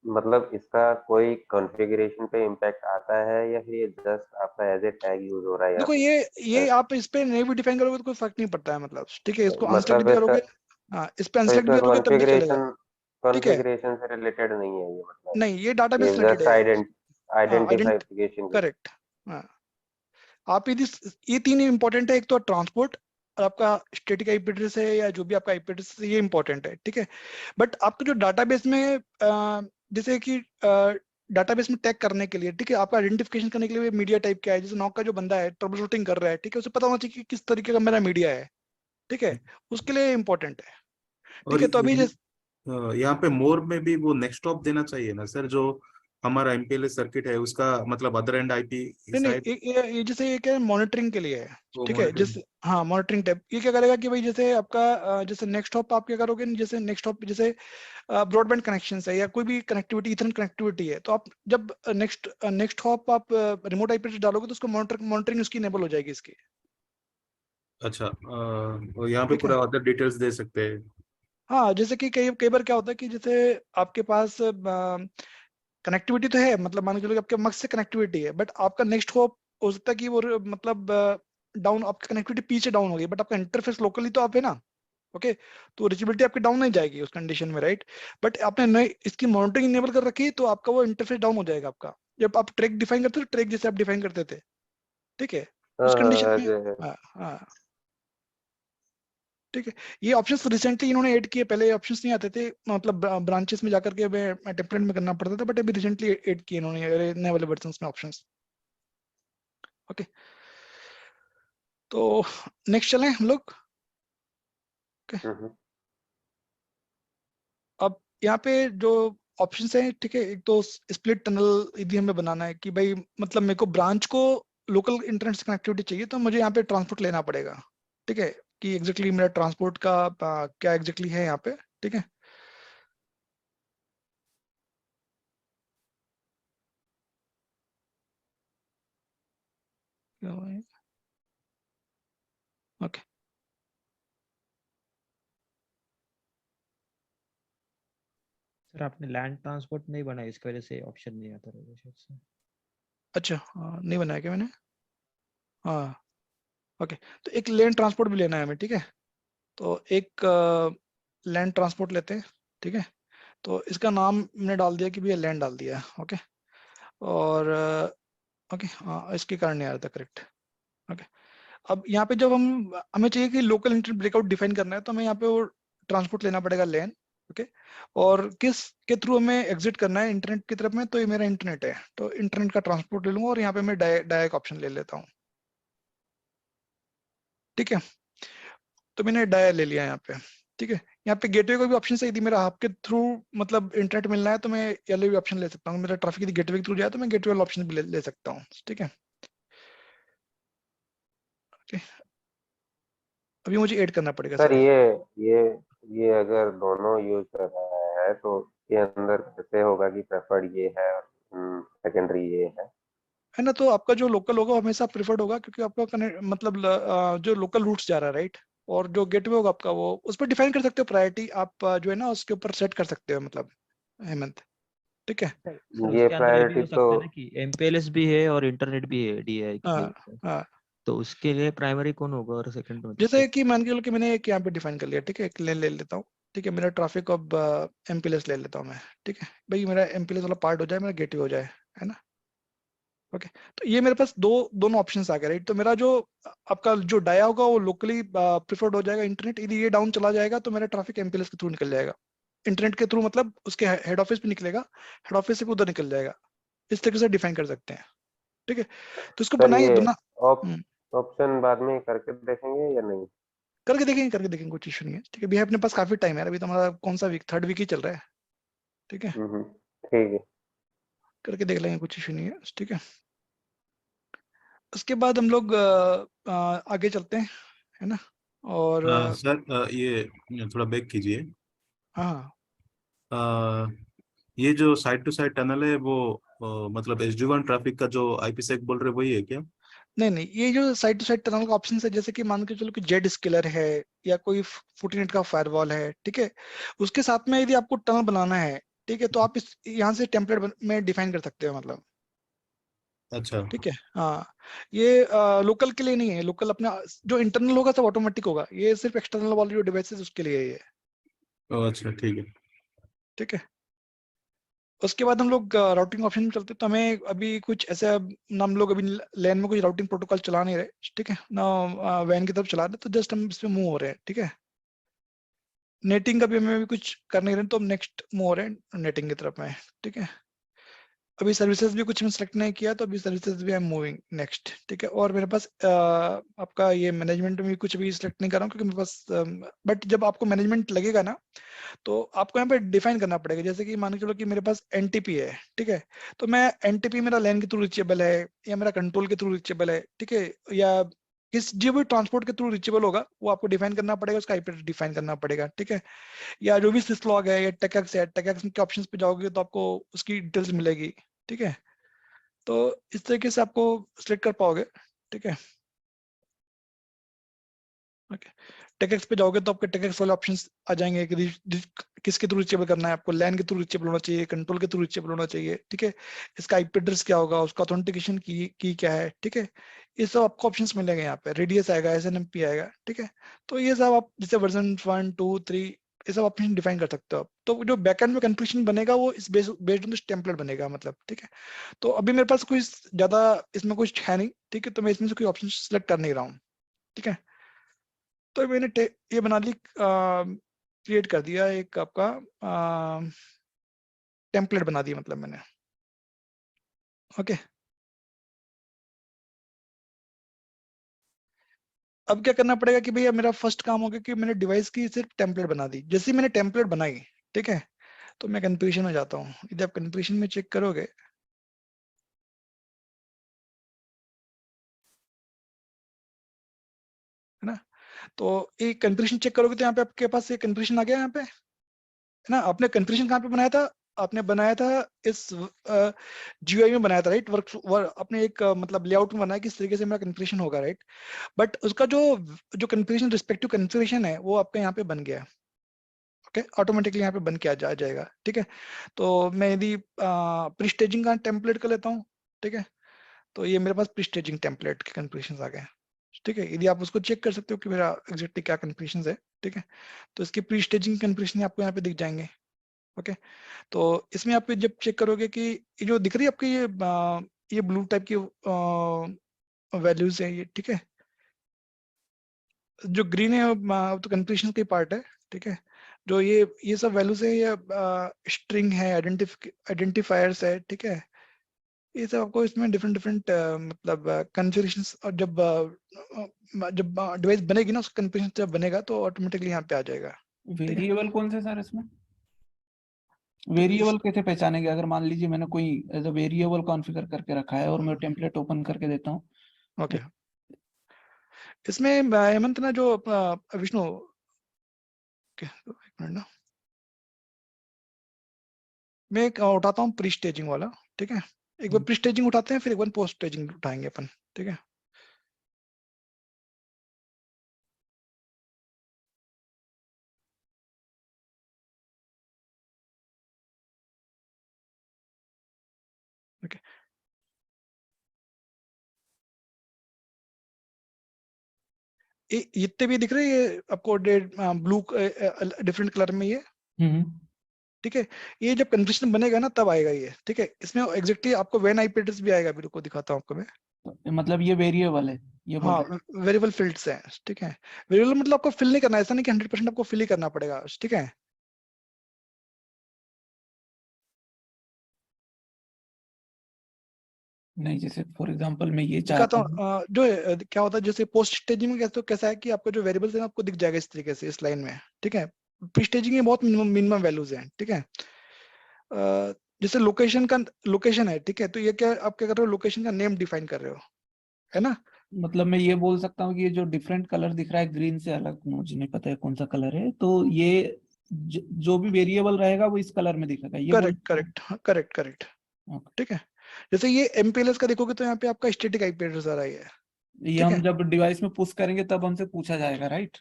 मतलब इसका कोई कॉन्फ़िगरेशन पे इम्पैक्ट आता है या फिर ये जस्ट आपका एज ए टैग यूज हो रहा है यहाँ देखो पे? ये आप इस पे नहीं भी डिफाइन करोगे तो कोई फर्क नहीं पड़ता है, मतलब ठीक है, इसको अनसेलेक्ट मतलब भी इसका करोगे, हाँ इस पे तो अनसेलेक्ट इसका भी करोगे तब भी चलेगा, कॉन्फ़िगरेशन ठीक है। कॉन्फ़िगरेशन से रिलेटेड नहीं है ये, मतलब नहीं ये ये डाटाबेस रिलेटेड जस्ट है, हाँ आइडेंटिफिकेशन के लिए। करेक्ट, हाँ। आप यदि ये तीन इंपॉर्टेंट है, एक तो ट्रांसपोर्ट और आपका स्टैटिक आईपी एड्रेस है या जो भी आपका आईपी एड्रेस है, ये इंपॉर्टेंट है, ठीक है। बट आपको जो डाटाबेस में जैसे कि डाटाबेस में टैग करने के लिए, ठीक है, आपका आइडेंटिफिकेशन करने के लिए मीडिया टाइप क्या है, जैसे नॉक का जो बंदा है ट्रबल शूटिंग कर रहा है, ठीक है, उसे पता होना चाहिए कि किस तरीके का मेरा मीडिया है, ठीक है, उसके लिए इंपॉर्टेंट है, ठीक और है। तो अभी जैसे यहाँ पे मोर में भी वो नेक्स्ट स्टॉप देना चाहिए ना सर, जो हमारा एमपीएलएस सर्किट है उसका मतलब अदर एंड आईपी नहीं नहीं, शायद ये जैसे ये क्या है, मॉनिटरिंग के लिए है, वो ठीक है। मॉनिटरिंग। जैसे हाँ मॉनिटरिंग टैब ये क्या करेगा कि भाई जैसे आपका जैसे नेक्स्ट हॉप आप क्या करोगे, जैसे नेक्स्ट हॉप जैसे ब्रॉडबैंड कनेक्शन है या कोई भी कनेक्टिविटी इथरनेट कनेक्टिविटी है, तो आप जब नेक्स्ट हॉप आप रिमोट आईपी एड्रेस डालोगे तो उसको मॉनिटरिंग उसकी इनेबल हो जाएगी इसकी, अच्छा और यहाँ पे ठीक है। पूरा अदर डिटेल्स दे सकते हैं। हाँ जैसे कि कई कई बार क्या होता है कि जैसे आपके पास कनेक्टिविटी तो है, मतलब मान के चलो कि आपके मक्स से कनेक्टिविटी है, बट आपका नेक्स्ट हॉप हो सकता है कि वो मतलब डाउन, आपकी कनेक्टिविटी पीछे डाउन हो गई, बट आपका इंटरफेस लोकली तो आप है ना, ओके। तो रीचेबिलिटी आपकी डाउन नहीं जाएगी उस कंडीशन में, राइट। बट आपने नई इसकी मॉनिटरिंग इनेबल कर रखी है तो आपका वो इंटरफेस डाउन हो जाएगा आपका, जब आप ट्रैक डिफाइन करते हो, ट्रैक जैसे आप डिफाइन करते थे, ठीक है, उस कंडीशन हाँ, में। हाँ हाँ, ठीक है। ये ऑप्शंस रिसेंटली इन्होंने ऐड किए, पहले ऑप्शंस नहीं आते थे, मतलब ब्रांचेस में जाकर के टेम्पलेट में करना पड़ता था, बट अभी रिसेंटली ऐड किए इन्होंने नए वाले वर्जन में ऑप्शंस, ओके। तो नेक्स्ट चलें हम लोग, okay? हम्म, अब यहाँ पे जो ऑप्शंस हैं, ठीक है, एक तो स्प्लिट टनल यदि हमें बनाना है कि भाई मतलब मेरे को ब्रांच को लोकल इंटरनेट से कनेक्टिविटी चाहिए, तो मुझे यहाँ पे ट्रांसपोर्ट लेना पड़ेगा, ठीक है, कि एग्जैक्टली मेरा ट्रांसपोर्ट का क्या एग्जैक्टली है यहाँ पे, ठीक है। ओके, सर आपने लैंड ट्रांसपोर्ट नहीं बनाया, इसकी वजह से ऑप्शन नहीं आता रहेगा शायद से। अच्छा नहीं बनाया क्या मैंने, हाँ, ओके। तो एक लेन ट्रांसपोर्ट भी लेना है हमें, ठीक है। तो एक लैंड ट्रांसपोर्ट लेते हैं, ठीक है। तो इसका नाम मैंने डाल दिया कि भैया लैंड डाल दिया, ओके। और ओके, हाँ इसके कारण नहीं आ रहा था करेक्ट, ओके। अब यहाँ पे जब हमें चाहिए कि लोकल इंटरनेट ब्रेकआउट डिफाइन करना है, तो हमें यहाँ पे वो ट्रांसपोर्ट लेना पड़ेगा लैन, ओके। और किस के थ्रू हमें एग्जिट करना है इंटरनेट की तरफ में, तो ये मेरा इंटरनेट है, तो इंटरनेट का ट्रांसपोर्ट ले लूंगा और यहाँ पे मैं डायरेक्ट ऑप्शन ले लेता हूँ, ठीक है। तो मैंने डाया ले लिया यहाँ पे, ठीक है। यहाँ पे गेटवे का भी ऑप्शन सही थी, मेरा हब के थ्रू मतलब इंटरनेट मिलना है तो मैं ये भी ऑप्शन ले सकता हूँ, मेरा ट्रैफिक यदि गेटवे के थ्रू जाए तो मैं गेटवे वाला ऑप्शन भी ले सकता हूँ, ठीक है। ओके, अभी मुझे ऐड करना पड़ेगा सर सर। ये अगर दोनों यूज कर रहा है तो ये अंदर कैसे होगा कि प्रेफर्ड ये है और सेकेंडरी ये है ना, तो आपका जो लोकल होगा वो हमेशा प्रिफर्ड होगा, क्योंकि आपका मतलब जो लोकल रूट्स जा रहा है, राइट। और जो गेटवे होगा आपका, वो उस पर डिफाइन कर सकते हो प्रायोरिटी आप, जो है ना उसके ऊपर सेट कर सकते हो, मतलब हेमंत, ठीक है। सर ये उसके अंदर ये भी प्रायोरिटी हो तो सकता है ना कि एमपीएलएस भी है और इंटरनेट भी है डीआई के हाँ लिए, हाँ, तो उसके लिए प्राइमरी कौन होगा और सेकंड मतलब जैसे कि मान के चलो कि मैंने एक यहाँ पे डिफाइन कर लिया, ठीक है, एक लेन ले लेता हूँ, ठीक है। मेरा ट्रैफिक अब एमपीएलएस ले लेता हूँ मैं, ठीक है भाई, मेरा एमपीएलएस वाला पार्ट हो जाए, मेरा गेटवे हो जाए, है ना। ओके, तो ये मेरे पास दोनों ऑप्शंस आ गए, राइट। तो मेरा जो आपका जो डाया होगा वो लोकली प्रिफर्ड हो जाएगा इंटरनेट, यदि ये डाउन चला जाएगा तो मेरा ट्रैफिक एमपीएलएस के थ्रू निकल जाएगा, इंटरनेट के थ्रू, मतलब उसके हेड ऑफिस पे निकलेगा, हेड ऑफिस से भी उधर निकल जाएगा। इस तरीके से डिफाइन कर सकते हैं, ठीक है। तो इसको सर बनाइए ये बना। हम्म, ऑप्शन बाद में करके देखेंगे या नहीं? करके देखेंगे, कुछ इशू नहीं है, ठीक है। अभी अपने पास काफी टाइम है, अभी तो हमारा कौन सा वीक, थर्ड वीक ही चल रहा है, ठीक है। ठीक है। करके देख लेंगे, कुछ इशू नहीं है, ठीक है। उसके बाद हम लोग आगे चलते हैं, है ना। और सर ये थोड़ा बैक कीजिए। हाँ, अ, ये जो साइड टू साइड टनल है वो मतलब SD1 ट्रैफिक का जो IPsec बोल रहे वही है क्या? नहीं, ये जो साइड टू साइड टनल का ऑप्शन है, जैसे कि मान के चलो कि जेड स्केलर है या कोई फुटनेट का फायरवॉल है, ठीक है। उसके साथ में यदि आपको टनल बनाना है, ठीक है, तो आप इस यहाँ से टेम्पलेट में डिफाइन कर सकते हो, मतलब, अच्छा। ठीक है। हाँ, ये लोकल के लिए नहीं है, लोकल अपना जो इंटरनल होगा सब ऑटोमेटिक होगा, ये सिर्फ एक्सटर्नल वाले जो डिवाइसेस उसके लिए है ये, अच्छा ठीक है। ठीक है। उसके बाद हम लोग राउटिंग ऑप्शन में चलते हैं, तो हमें अभी कुछ ऐसे, हम लोग अभी लैन में कुछ राउटिंग प्रोटोकॉल चला नहीं रहे, ठीक है ना, वैन की तरफ चला रहे, तो जस्ट हम इस पे मूव हो रहे हैं, ठीक है। नेटिंग का भी हमें अभी कुछ कर नहीं रहे, तो हम नेक्स्ट मूव हो रहे हैं नेटिंग की तरफ में, ठीक है। अभी सर्विसेज भी कुछ मैंने सेलेक्ट नहीं किया, तो अभी सर्विसेज भी आई एम मूविंग नेक्स्ट, ठीक है। और मेरे पास आपका ये मैनेजमेंट में भी कुछ भी सिलेक्ट नहीं कर रहा हूँ, क्योंकि मेरे पास बट जब आपको मैनेजमेंट लगेगा ना, तो आपको यहाँ पे डिफाइन करना पड़ेगा, जैसे कि मान के चलो कि मेरे पास एनटीपी है, ठीक है। तो मैं एनटीपी मेरा लैन के थ्रू रिचेबल है या मेरा कंट्रोल के थ्रू रिचेबल है, ठीक है, या किस जो भी ट्रांसपोर्ट के थ्रू रिचेबल होगा वो आपको डिफाइन करना पड़ेगा, उसका आईपी डिफाइन करना पड़ेगा, ठीक है। या जो भी सिसलॉग है या टेकएक्स है, टेकएक्स के ऑप्शंस पे जाओगे तो आपको उसकी डिटेल्स मिलेगी, ठीक है। तो इस तरीके से आपको सिलेक्ट कर पाओगे, ठीक है, ओके। टेकएक्स पे जाओगे तो आपके टेकएक्स वाले ऑप्शंस आ जाएंगे कि किसके थ्रू रिचेबल करना है आपको, लैन के थ्रू रिचेबल होना चाहिए, कंट्रोल के थ्रू रिचेबल होना चाहिए, ठीक है। इसका आईपी एड्रेस क्या होगा, उसका ऑथेंटिकेशन की क्या है, ठीक है। ये सब आपको ऑप्शंस मिलेंगे यहाँ पे, रेडियस आएगा, एसएनएमपी आएगा, ठीक है। तो ये सब आप जैसे वर्जन 1 2 3 ये सब ऑप्शन डिफाइन कर सकते हो आप। तो जो बैकएंड में कन्फिग्रेशन बनेगा वो इस बेस्ड ऑन दिस टेम्पलेट बनेगा, मतलब, ठीक है। तो अभी मेरे पास कोई ज्यादा इसमें कुछ है नहीं, ठीक है, तो मैं इसमें से कोई ऑप्शन सेलेक्ट कर नहीं रहा हूँ, ठीक है। तो मैंने ये बना ली, क्रिएट कर दिया एक आपका टेम्पलेट बना दिया, मतलब मैंने, ओके। अब क्या करना पड़ेगा कि भैया मेरा फर्स्ट काम हो गया कि मैंने डिवाइस की सिर्फ टेम्पलेट बना दी, जैसे ही मैंने टेम्पलेट बनाई, ठीक है, तो मैं कन्फिग्रेशन में जाता हूँ। यदि आप कन्फिग्रेशन में चेक करोगे, है ना, तो ये कन्फिग्रेशन चेक करोगे तो यहाँ पे आपके पास ये कन्फिग्रेशन आ गया यहाँ पे, है ना। आपने कन्फिग्रेशन कहाँ पे बनाया था, आपने बनाया था इस जीयूआई में बनाया था, राइट। अपने एक मतलब लेआउट में बनाया कि इस तरीके से मेरा कन्फिग्रेशन होगा, राइट। बट उसका जो जो कन्फिग्रेशन रिस्पेक्टिव कन्फिग्रेशन है वो आपका यहाँ पे बन गया, ओके, ऑटोमेटिकली यहाँ पे बन के आ जाएगा, ठीक है। तो मैं यदि प्री स्टेजिंग का टेम्पलेट कर लेता हूँ, ठीक है, तो ये मेरे पास प्री स्टेजिंग टेम्पलेट के कन्फिग्रेशन आ गए, ठीक है, यदि आप उसको चेक कर सकते हो कि मेरा एग्जैक्टली क्या कन्फिग्रेशन है, ठीक है, तो इसकी प्री स्टेजिंग कन्फिग्रेशन आपको यहाँ पे दिख जाएंगे। ओके, तो इसमें आप जब चेक करोगे कि ये जो दिख रही है आपकी ये ब्लू टाइप की वैल्यूज है ये, ठीक है, जो ग्रीन है तो कन्फिग्रेशन की पार्ट है, ठीक है, जो ये सब वैल्यूज है ये स्ट्रिंग है, आइडेंटिफायर्स है, ठीक है, ये सब आपको इसमें डिफरेंट डिफरेंट मतलब कन्फिग्रेशंस, और जब डिवाइस बनेगी ना, उसका कन्फिग्रेशन जब बनेगा तो ऑटोमेटिकली यहाँ पे आ जाएगा। वेरिएबल कौन से सर इसमें? तो वेरिएबल कैसे पहचानेंगे? अगर मान लीजिए मैंने कोई एज अ वेरिएबल कॉन्फ़िगर करके रखा है और मैं टेम्पलेट ओपन करके देता हूँ। ओके, इसमें हेमंत ना जो विष्णु, एक मिनट ना, मैं एक उठाता हूँ प्री स्टेजिंग वाला, ठीक है, एक बार प्री स्टेजिंग उठाते हैं, फिर एक बार पोस्ट स्टेजिंग उठाएंगे अपन, ठीक है। ओके, ये इतने भी दिख रहे हैं ये आपको ब्लू डिफरेंट कलर में ये, ठीक है, ये जब कन्फिग्रेशन बनेगा ना तब आएगा ये, ठीक है, इसमें एग्जैक्टली आपको वेन आईपी एड्रेस भी आएगा, को दिखाता हूँ आपको मैं। तो मतलब ये वेरिएबल है, ये बोल हाँ, रहे हैं। वेरिएबल फील्ड्स हैं, ठीक है, वेरिएबल मतलब आपको फिल नहीं करना है, ऐसा नहीं कि 100% आपको फिल ही करना पड़ेगा, ठीक है। नहीं, जैसे फॉर एग्जांपल मैं ये दिखाता चाहता हूँ हूँ। जो क्या होता है, जैसे पोस्ट स्टेजिंग में कैसा है कि आपका जो वेरिएबल्स है ना आपको दिख जाएगा इस तरीके से इस लाइन में, ठीक है। प्री स्टेजिंग में बहुत मिनिमम वैल्यूज हैं, ठीक है। जैसे लोकेशन है, ठीक है, तो ये क्या आप क्या कर रहे हो, लोकेशन का नेम डिफाइन कर रहे हो, है ना। मतलब मैं ये बोल सकता हूँ कि ये जो डिफरेंट कलर दिख रहा है ग्रीन से अलग, मुझे नहीं पता है कौन सा कलर है, तो ये जो भी वेरिएबल रहेगा वो इस कलर में दिखेगा, ये बोल करेक्ट सकता हूँ। Correct correct correct, okay. ठीक है। जैसे ये एमपीएलएस का देखोगे तो यहाँ पे आपका स्टैटिक आईपी एड्रेस आ रहा है, ये ठीक हम है। जब डिवाइस में पुश करेंगे तब हमसे पूछा जाएगा, राइट?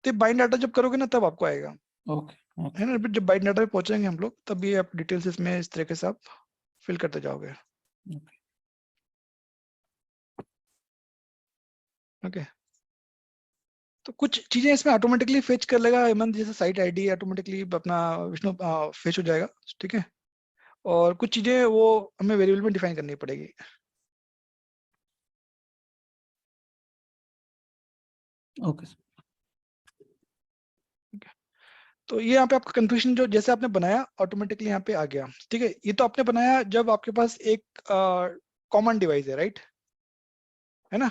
तो बाइंड डाटा जब करोगे ना तब आपको आएगा, ओके ओके। है ना, जब बाइंड डाटा पे पहुंचेंगे हम लोग तब ये आप डिटेल्स इसमें इस तरीके से आप फिल करते जाओगे। ओके, तो कुछ चीजें इसमें ऑटोमेटिकली फेच कर लेगा हेमंत, जैसे साइट आईडी ऑटोमेटिकली अपना विष्णु फेच हो जाएगा, ठीक है, और कुछ चीजें वो हमें वेरिएबल में डिफाइन करनी पड़ेगी। ओके। तो ये यहाँ पे आपका कन्फ्यूजन जो जैसे आपने बनाया ऑटोमेटिकली यहाँ पे आ गया, ठीक है। ये तो आपने बनाया जब आपके पास एक कॉमन डिवाइस है, राइट, है ना,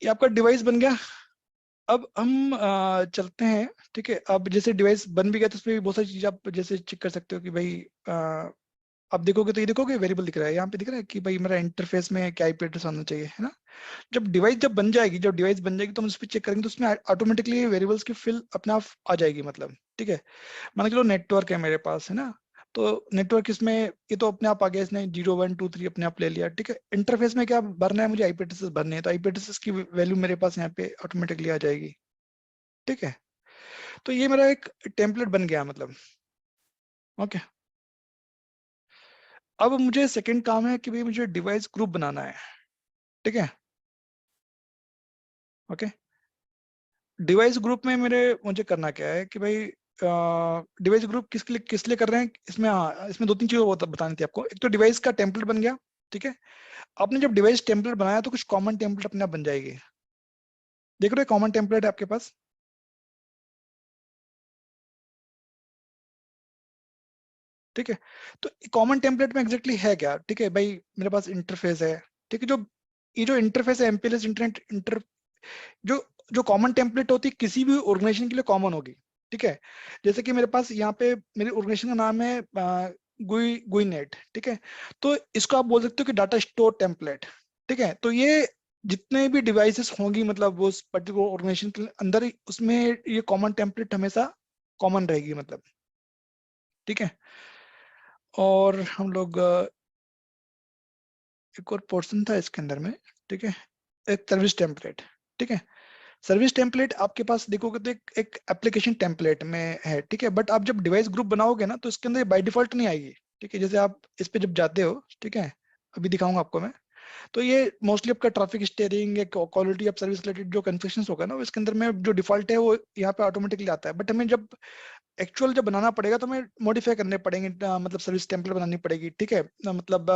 ये आपका डिवाइस बन गया। अब हम चलते हैं, ठीक है। अब जैसे डिवाइस बन भी गया तो उसमें भी बहुत सारी चीजें आप जैसे चेक कर सकते हो कि भाई आप देखोगे तो ये देखोगे वेरिएबल दिख रहा है, यहाँ पे दिख रहा है कि भाई मेरा इंटरफेस में क्या आईपी एड्रेस आना चाहिए, है ना। जब डिवाइस बन जाएगी तो हम उस पर चेक करेंगे तो उसमें ऑटोमेटिकली वेरिएबल्स की फिल अपने आप आ जाएगी, मतलब, ठीक है। मान के चलो नेटवर्क है मेरे पास, है ना, तो नेटवर्क इसमें ये तो अपने आप आ गया, इसने 0 1 2 3 अपने आप ले लिया, ठीक है। इंटरफेस में क्या भरना है, मुझे आईपी एड्रेसेस भरने हैं, तो आईपी एड्रेसेस की वैल्यू मेरे पास यहाँ पे ऑटोमेटिकली आ जाएगी, ठीक है। तो ये मेरा एक टेम्पलेट बन गया, मतलब, ओके। अब मुझे सेकंड काम है कि भाई मुझे डिवाइस ग्रुप बनाना है, ठीक है, ओके। डिवाइस ग्रुप में मुझे करना क्या है कि भाई डिवाइस ग्रुप किस लिए कर रहे हैं इसमें, इसमें दो तीन चीजें बतानी थी आपको। एक तो डिवाइस का टेम्पलेट बन गया, ठीक है। आपने जब डिवाइस टेम्पलेट बनाया तो कुछ कॉमन टेम्पलेट अपने आप बन जाएगी, देख रहे हो कॉमन टेम्पलेट है आपके पास, ठीक है। तो कॉमन टेम्पलेट में एग्जैक्टली है क्या, ठीक है भाई, मेरे पास इंटरफेस है, ठीक है। ये जो इंटरफेस है एमपीएलएस इंटरनेट जो जो कॉमन टेम्पलेट होती है किसी भी ऑर्गेनाइजेशन के लिए कॉमन होगी, ठीक है। जैसे कि मेरे पास यहाँ पे मेरी ऑर्गेनाइजेशन का नाम है गुई नेट, ठीक है। तो इसको आप बोल सकते हो कि डाटा स्टोर टेम्पलेट, ठीक है। तो ये जितने भी डिवाइसेस होंगी मतलब वो उस पर्टिकुलर ऑर्गेनाइजेशन के अंदर ही उसमें ये कॉमन टेम्पलेट हमेशा कॉमन रहेगी, मतलब, ठीक है। और हम लोग एक और पोर्शन था इसके अंदर में, ठीक है, एक सर्विस टेम्पलेट, ठीक है। सर्विस टेम्पलेट आपके पास देखोगे तो एक एप्लीकेशन टेम्पलेट में है, ठीक है। बट आप जब डिवाइस ग्रुप बनाओगे ना तो इसके अंदर बाय डिफॉल्ट नहीं आएगी, ठीक है। जैसे आप इस पे जब जाते हो, ठीक है, अभी दिखाऊंगा आपको मैं, तो ये मोस्टली आपका ट्रैफिक स्टीयरिंग या क्वालिटी ऑफ सर्विस रिलेटेड जो कन्फिग्रेशंस होगा ना, इसके अंदर में जो डिफॉल्ट है वो यहाँ पे ऑटोमेटिकली आता है। बट हमें जब एक्चुअल जब बनाना पड़ेगा तो हमें मॉडिफाई करने पड़ेंगे, मतलब सर्विस टेम्पलेट बनानी पड़ेगी, ठीक है। मतलब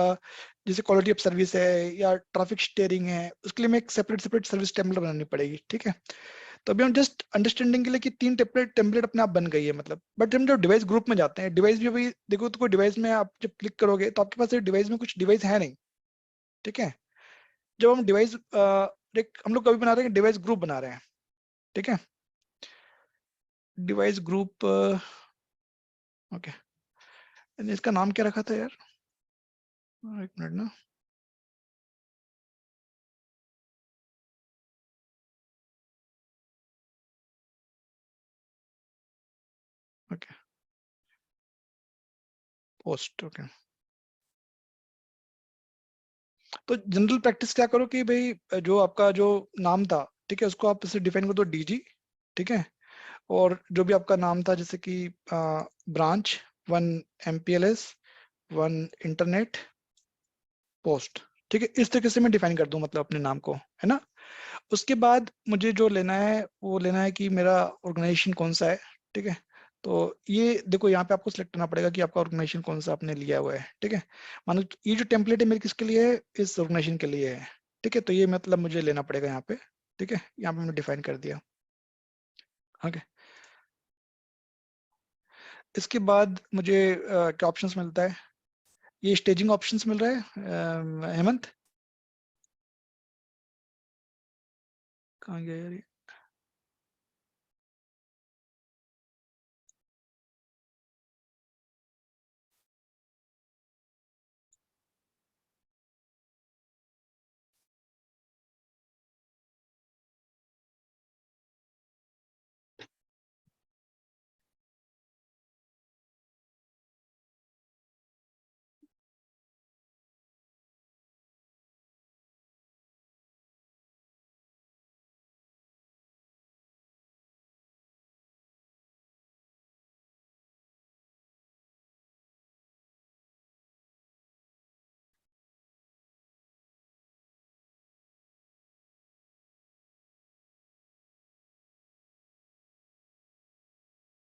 जैसे क्वालिटी ऑफ सर्विस है या ट्रैफिक स्टीयरिंग है, उसके लिए हमें एक सेपरेट सर्विस टेम्पलेट बनानी पड़ेगी, ठीक है। तो अभी हम जस्ट अंडरस्टैंडिंग के लिए कि 3 टेम्पलेट अपने आप बन गई है मतलब। बट हम जब डिवाइस ग्रुप में जाते हैं, डिवाइस भी अभी देखो तो कोई डिवाइस में आप जब क्लिक करोगे तो आपके पास डिवाइस में कुछ डिवाइस है नहीं, ठीक है। जब हम डिवाइस हम लोग कभी बना रहे हैं डिवाइस ग्रुप बना रहे हैं, ठीक है। डिवाइस ग्रुप, ओके, इसका नाम क्या रखा था यार, एक मिनट ना। Okay, post, okay. तो जनरल प्रैक्टिस क्या करो कि भाई जो आपका जो नाम था, ठीक है, उसको आप इसे डिफाइन कर दो डीजी, ठीक है। और जो भी आपका नाम था जैसे कि ब्रांच 1 MPLS 1 इंटरनेट पोस्ट, ठीक है, इस तरीके से मैं डिफाइन कर दूं मतलब अपने नाम को, है ना। उसके बाद मुझे जो लेना है वो लेना है कि मेरा ऑर्गेनाइजेशन कौन सा है, ठीक है। तो ये देखो यहाँ पे आपको सिलेक्ट करना पड़ेगा कि आपका ऑर्गेनाइजेशन कौन सा आपने लिया हुआ है, ठीक है। मानो ये जो टेम्पलेट है मेरे किसके लिए है, इस ऑर्गेनाइजेशन के लिए है, ठीक है। तो ये मतलब मुझे लेना पड़ेगा यहाँ पे, ठीक है। यहाँ पे मैंने डिफाइन कर दिया, ओके। इसके बाद मुझे क्या ऑप्शंस मिलता है, ये स्टेजिंग ऑप्शंस मिल रहा है हेमंत, कहाँ गया यार ये?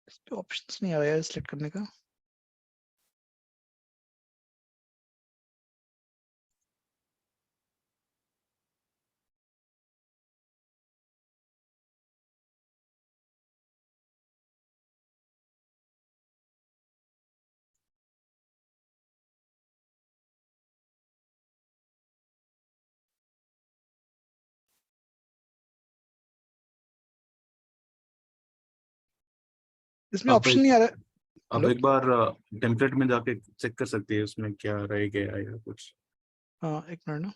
इस पे ऑप्शंस नहीं आ रहा है सिलेक्ट करने का। इसमें आप ऑप्शन नहीं आ रहा है। आप हेलो, एक बार टेम्पलेट में जाके चेक कर सकते हैं उसमें क्या रह गया या कुछ। हाँ एक मिनट ना,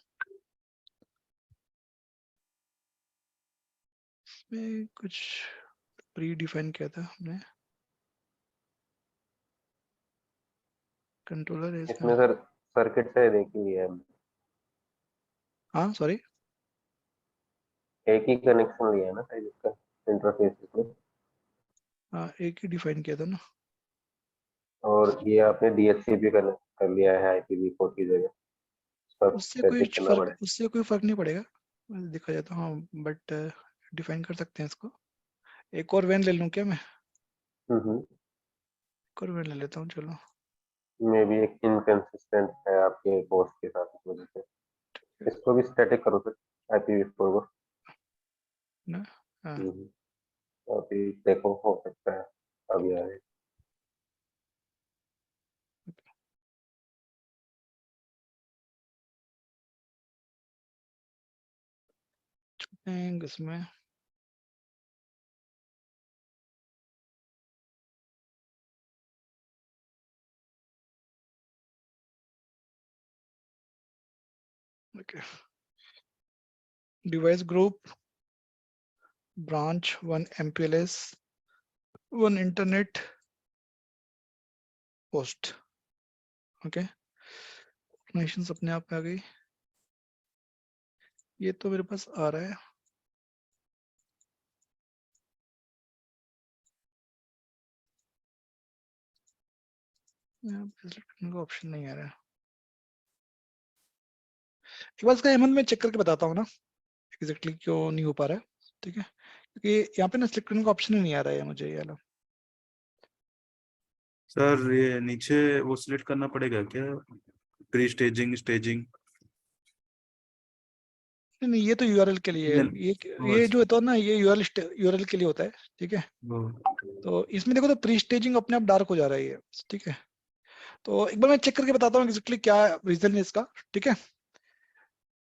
इसमें कुछ प्री डिफाइन किया था हमने, कंट्रोलर है इसमें। इसमें सर सर्किट से देख ही लिया है हमने। हाँ सॉरी, एक ही कनेक्शन लिया है ना सर इसका इंटरफेस में। हाँ एक ही डिफाइन किया था ना। और ये आपने DHCP कर लिया है IPv4 की जगह, इस पर चेक करना पड़ेगा। उससे कोई फर्क नहीं पड़ेगा वैसे देखा जाए तो, हाँ। बट डिफाइन कर सकते हैं इसको। एक और वैन ले लूँ क्या मैं, हम्म। एक और वैन ले लेता हूँ, चलो। मे भी एक इनकंसिस्टेंट है आपके पोस्ट के साथ, इस वजह से इसको भी स्टैटिक करो सर IPv4 को। ना, हाँ। अभी देखो हो सकता है अभी आए। इसमें okay, device group branch 1 MPLS 1 internet post, okay. Organisations अपने आप में आ गई, ये तो मेरे पास आ रहा है। यहाँ पे select करने का ऑप्शन नहीं आ रहा है। एक बार इसका हेमंत मैं चेक करके बताता हूँ ना एग्जैक्टली क्यों नहीं हो पा रहा है, ठीक है, क्योंकि यहाँ पे ना सिलेक्ट करने का ऑप्शन ही नहीं आ रहा है मुझे, ये वाला। सर ये नीचे वो सिलेक्ट करना पड़ेगा क्या, प्री स्टेजिंग, स्टेजिंग? नहीं नहीं, ये तो यूआरएल के लिए है, ये जो होता है ना, ये यूआरएल के लिए होता है, ठीक है। तो इसमें देखो तो प्री स्टेजिंग अपने आप डार्क हो जा रहा है ये, ठीक है। तो एक बार मैं चेक करके बताता हूँ एग्जैक्टली क्या रीजन है इसका, ठीक है,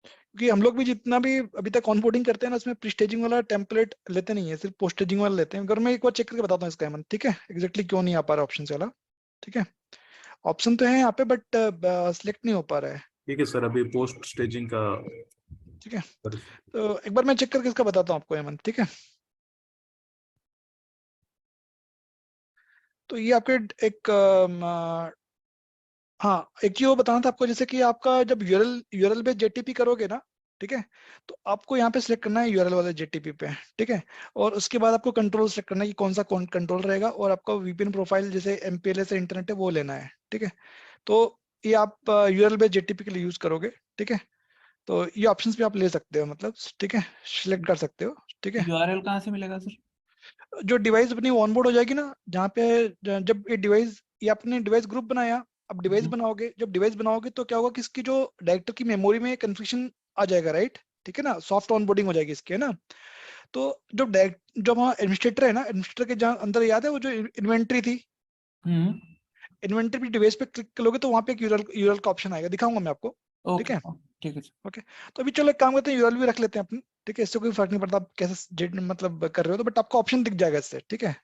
क्योंकि हम लोग भी जितना भी अभी तक ऑनबोर्डिंग करते हैं ना, उसमें प्री स्टेजिंग वाला टेम्पलेट लेते नहीं है, सिर्फ पोस्ट स्टेजिंग वाला लेते हैं। अगर मैं एक बार चेक करके बताता हूँ इसका हेमंत, ठीक है, एग्जैक्टली क्यों नहीं आ पा रहा ऑप्शन वाला, ठीक है। ऑप्शन तो है यहाँ पे बट सिलेक्ट नहीं हो पा रहा है, ठीक है सर, अभी पोस्ट स्टेजिंग का। ठीक है। तो एक बार मैं चेक करके इसका बताता हूँ आपको हेमंत, ठीक है। तो ये आपके एक हाँ, एक चीज वो बताना था आपको, जैसे कि आपका जब यूआरएल पे जेटीपी करोगे ना, ठीक है, तो आपको यहाँ पे सिलेक्ट करना है यूआरएल वाले जेटीपी पे, ठीक है। और उसके बाद आपको कंट्रोल सिलेक्ट करना है कि कौन सा कंट्रोल रहेगा, और आपका वीपीएन प्रोफाइल जैसे एमपीएलएस है, इंटरनेट है, वो लेना है, ठीक है। तो ये आप यूआरएल पे जेटीपी के लिए यूज करोगे, ठीक है। तो ये ऑप्शंस भी आप ले सकते हो, मतलब ठीक है, सिलेक्ट कर सकते हो, ठीक है। यूआरएल कहाँ से मिलेगा सर? जो डिवाइस अपनी ऑनबोर्ड हो जाएगी ना, जहाँ पे जब ये डिवाइस, ये आपने डिवाइस ग्रुप बनाया, अब डिवाइस बनाओगे, जब डिवाइस बनाओगे तो क्या होगा कि इसकी जो डायरेक्टर की मेमोरी में कन्फ्यूजन आ जाएगा, राइट, ठीक है ना, सॉफ्ट ऑनबोर्डिंग हो जाएगी इसकी, है ना। तो जो वहाँ एडमिनिस्ट्रेटर है ना, एडमिनिस्ट्रेटर के जहाँ अंदर याद है वो जो इन्वेंट्री थी, इन्वेंट्री भी डिवाइस पे क्लिक करोगे तो वहाँ पे एक यूआरएल का ऑप्शन आएगा, दिखाऊंगा मैं आपको, ठीक ओके है। ठीक है सर। ओके, तो अभी चलो एक काम करते हैं, यूआरएल भी रख लेते हैं अपनी, ठीक है, इससे कोई फर्क नहीं पड़ता आप कैसे मतलब कर रहे हो, तो बट आपको ऑप्शन दिख जाएगा इससे, ठीक है।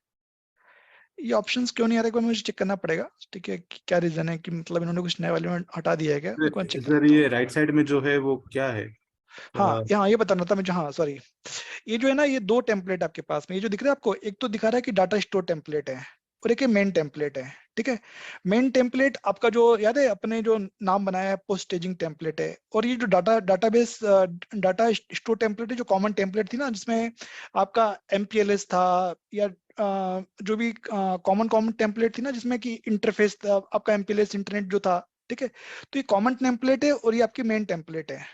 ये ऑप्शंस क्यों नहीं आ रहे, एक बार मुझे चेक करना पड़ेगा, ठीक है, कि क्या रीजन है, कि मतलब इन्होंने कुछ नए वाले में हटा दिया है क्या, एक बार चेक कर सर लेता हूँ। ये राइट साइड में जो है वो क्या है? हाँ यहाँ ये बताना था मुझे, हाँ सॉरी, ये जो है ना, ये दो टेम्पलेट आपके पास में, ये जो दिख रहा है आपको, एक तो दिखा रहा है कि डाटा स्टोर टेम्पलेट है, और एक मेन टेम्पलेट है, ठीक है। मेन टेम्पलेट आपका जो याद है अपने जो नाम बनाया है पोस्ट स्टेजिंग टेम्पलेट है, और ये जो डाटाबेस डाटा स्टोर टेम्पलेट है, जो कॉमन टेम्पलेट थी ना, जिसमें आपका एमपीएलएस था, या जो भी कॉमन टेम्पलेट थी ना, जिसमें कि इंटरफेस था आपका एमपीएलएस इंटरनेट जो था, ठीक है। तो ये कॉमन टेम्पलेट है और ये आपकी मेन टेम्पलेट है,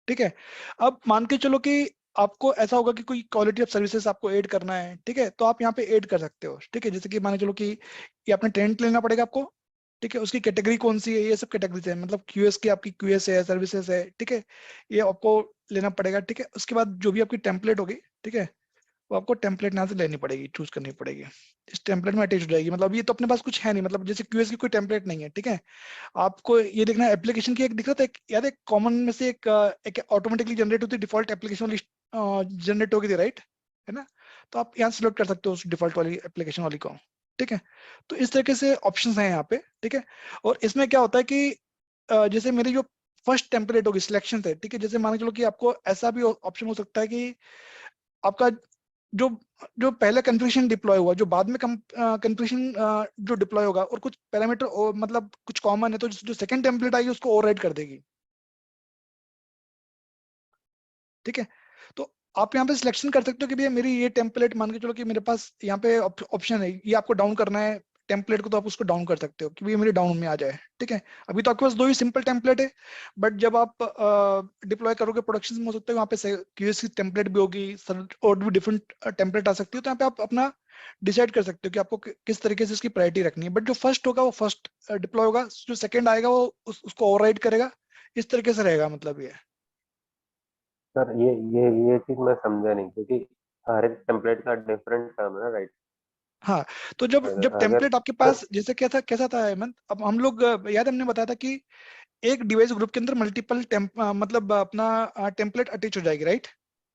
ठीक है। अब मान के चलो कि आपको ऐसा होगा कि कोई क्वालिटी ऑफ सर्विसेज आपको ऐड करना है, ठीक है, तो आप यहाँ पे ऐड कर सकते हो, ठीक है। जैसे कि मान के चलो कि ये आपने टेंट लेना पड़ेगा आपको, ठीक है, उसकी कैटेगरी कौन सी है, ये सब कैटेगरीज है, मतलब क्यूएस की आपकी क्यूएस है, सर्विसेज है, ठीक है, ये आपको लेना पड़ेगा, ठीक है। उसके बाद जो भी आपकी टेम्पलेट होगी, ठीक है, वो आपको टेम्पलेट यहाँ से लेनी पड़ेगी, चूज करनी पड़ेगी, इस टेम्पलेट में अटैच हो जाएगी। मतलब ये तो अपने पास कुछ है नहीं, मतलब जैसे क्यूएस की कोई टेम्पलेट नहीं है, ठीक है। आपको ये देखना है एप्लीकेशन की एक दिख रहा था, एक याद है कॉमन में से एक ऑटोमेटिकली जनरेट होती है, डिफॉल्ट एप्लीकेशन वाली जनरेट होगी थी, राइट, है ना। तो आप यहाँ सिलेक्ट कर सकते हो उस डिफॉल्ट वाली एप्लीकेशन वाली को, ठीक है। तो इस तरीके से ऑप्शंस हैं यहाँ पे, ठीक है। और इसमें क्या होता है कि जैसे मेरी जो फर्स्ट टेम्पलेट होगी सिलेक्शन है, ठीक है, जैसे मान के चलो कि आपको ऐसा भी ऑप्शन हो सकता है कि आपका जो जो पहले कन्फ्यूजन डिप्लॉय हुआ, जो बाद में कन्फ्यूजन जो डिप्लॉय होगा, और कुछ पैरामीटर मतलब कुछ कॉमन है, तो जो सेकंड टेम्पलेट आएगी उसको ओवरराइड कर देगी, ठीक है। तो आप यहाँ पे सिलेक्शन कर सकते हो कि भैया मेरी ये टेम्पलेट, मान के चलो कि मेरे पास यहाँ पे ऑप्शन है, ये आपको डाउन करना है टेम्पलेट को, तो आप उसको डाउन कर सकते हो कि भैया मेरे डाउन में आ जाए, ठीक है। अभी तो आपके पास दो ही सिंपल टेम्पलेट है, बट जब आप डिप्लॉय करोगे प्रोडक्शन में, हो सकता है वहाँ पे क्यूएस की टेम्पलेट भी होगी, और भी डिफरेंट टेम्पलेट आ सकती है, तो यहाँ पे आप अपना डिसाइड कर सकते हो कि आपको किस तरीके से इसकी प्रायोरिटी रखनी है। बट जो फर्स्ट होगा वो फर्स्ट डिप्लॉय होगा, जो सेकंड आएगा वो उसको ओवरराइड करेगा, इस तरीके से रहेगा, मतलब ये। सर ये चीज मैं समझा नहीं, क्योंकि हर एक टेम्पलेट का डिफरेंट काम है ना, राइट। हाँ, तो जब जब अगर टेम्पलेट आपके पास जैसे कैसा था हेमंत, अब हम लोग याद हमने बताया था कि एक डिवाइस ग्रुप के अंदर मल्टीपल मतलब अपना टेम्पलेट अटैच हो जाएगी, राइट,